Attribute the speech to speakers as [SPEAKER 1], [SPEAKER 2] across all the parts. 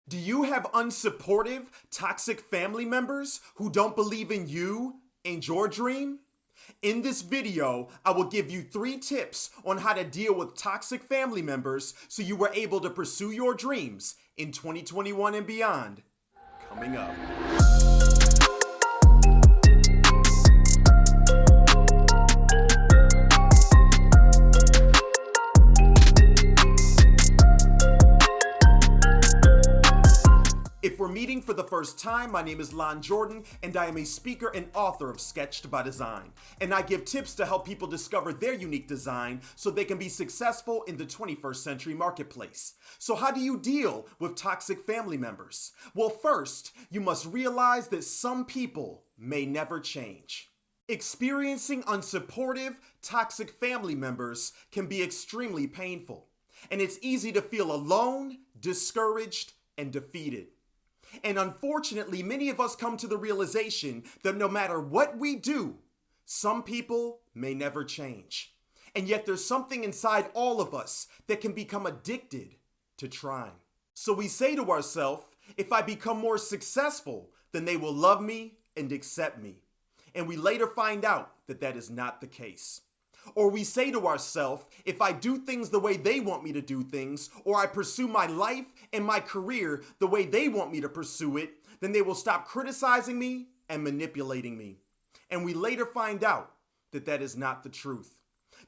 [SPEAKER 1] Do you have unsupportive, toxic family members who don't believe in you and your dream? In this video, I will give you 3 tips on how to deal with toxic family members so you were able to pursue your dreams in 2021 and beyond. Coming up. If we're meeting for the first time, my name is Lon Jordan, and I am a speaker and author of Sketched by Design. And I give tips to help people discover their unique design so they can be successful in the 21st century marketplace. So how do you deal with toxic family members? Well, first, you must realize that some people may never change. Experiencing unsupportive, toxic family members can be extremely painful. And it's easy to feel alone, discouraged, and defeated. And unfortunately, many of us come to the realization that no matter what we do, some people may never change. And yet there's something inside all of us that can become addicted to trying. So we say to ourselves, if I become more successful, then they will love me and accept me. And we later find out that that is not the case. Or we say to ourselves, if I do things the way they want me to do things, or I pursue my life and my career the way they want me to pursue it, then they will stop criticizing me and manipulating me. And we later find out that that is not the truth.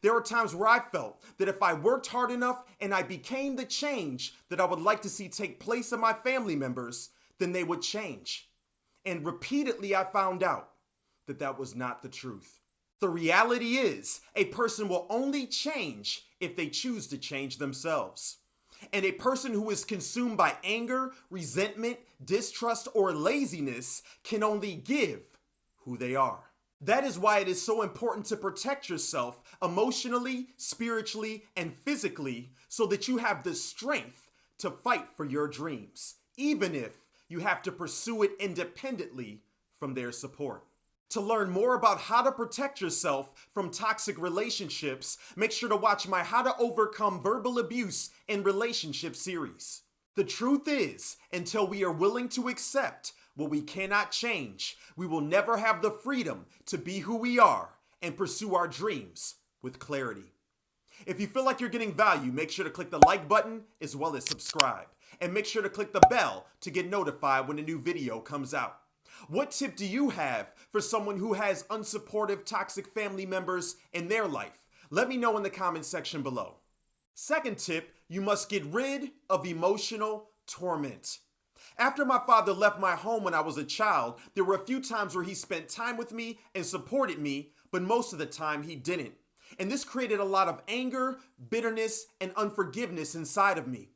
[SPEAKER 1] There are times where I felt that if I worked hard enough and I became the change that I would like to see take place in my family members, then they would change. And repeatedly I found out that that was not the truth. The reality is, a person will only change if they choose to change themselves. And a person who is consumed by anger, resentment, distrust, or laziness can only give who they are. That is why it is so important to protect yourself emotionally, spiritually, and physically so that you have the strength to fight for your dreams, even if you have to pursue it independently from their support. To learn more about how to protect yourself from toxic relationships, make sure to watch my How to Overcome Verbal Abuse in Relationships series. The truth is, until we are willing to accept what we cannot change, we will never have the freedom to be who we are and pursue our dreams with clarity. If you feel like you're getting value, make sure to click the like button as well as subscribe. And make sure to click the bell to get notified when a new video comes out. What tip do you have for someone who has unsupportive, toxic family members in their life? Let me know in the comment section below. Second tip, you must get rid of emotional torment. After my father left my home when I was a child, there were a few times where he spent time with me and supported me, but most of the time he didn't. And this created a lot of anger, bitterness, and unforgiveness inside of me.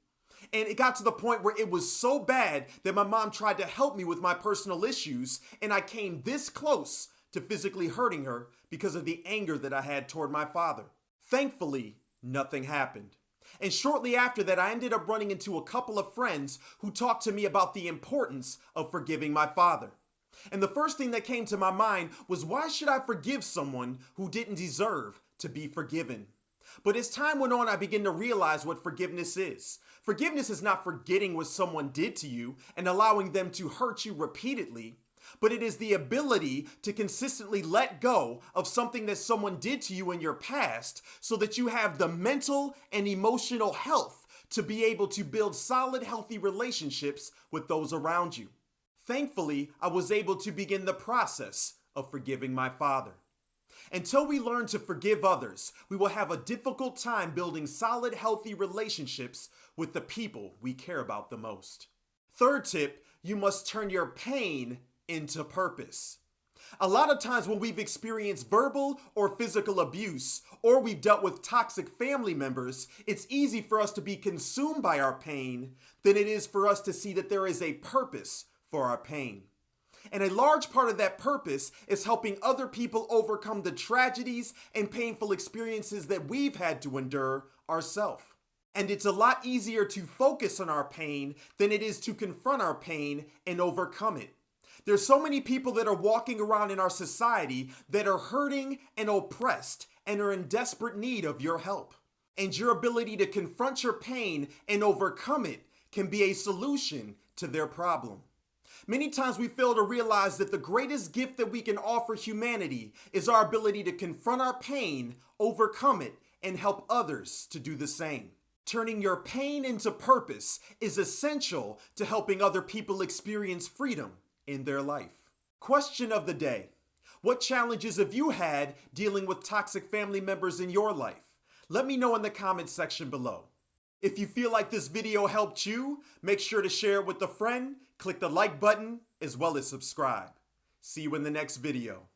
[SPEAKER 1] And it got to the point where it was so bad that my mom tried to help me with my personal issues, and I came this close to physically hurting her because of the anger that I had toward my father. Thankfully, nothing happened. And shortly after that, I ended up running into a couple of friends who talked to me about the importance of forgiving my father. And the first thing that came to my mind was, why should I forgive someone who didn't deserve to be forgiven? But as time went on, I began to realize what forgiveness is. Forgiveness is not forgetting what someone did to you and allowing them to hurt you repeatedly, but it is the ability to consistently let go of something that someone did to you in your past so that you have the mental and emotional health to be able to build solid, healthy relationships with those around you. Thankfully, I was able to begin the process of forgiving my father. Until we learn to forgive others, we will have a difficult time building solid, healthy relationships with the people we care about the most. Third tip, you must turn your pain into purpose. A lot of times when we've experienced verbal or physical abuse, or we've dealt with toxic family members, it's easy for us to be consumed by our pain than it is for us to see that there is a purpose for our pain. And a large part of that purpose is helping other people overcome the tragedies and painful experiences that we've had to endure ourselves. And it's a lot easier to focus on our pain than it is to confront our pain and overcome it. There's so many people that are walking around in our society that are hurting and oppressed and are in desperate need of your help. And your ability to confront your pain and overcome it can be a solution to their problem. Many times we fail to realize that the greatest gift that we can offer humanity is our ability to confront our pain, overcome it, and help others to do the same. Turning your pain into purpose is essential to helping other people experience freedom in their life. Question of the day. What challenges have you had dealing with toxic family members in your life? Let me know in the comments section below. If you feel like this video helped you, make sure to share it with a friend, click the like button, as well as subscribe. See you in the next video.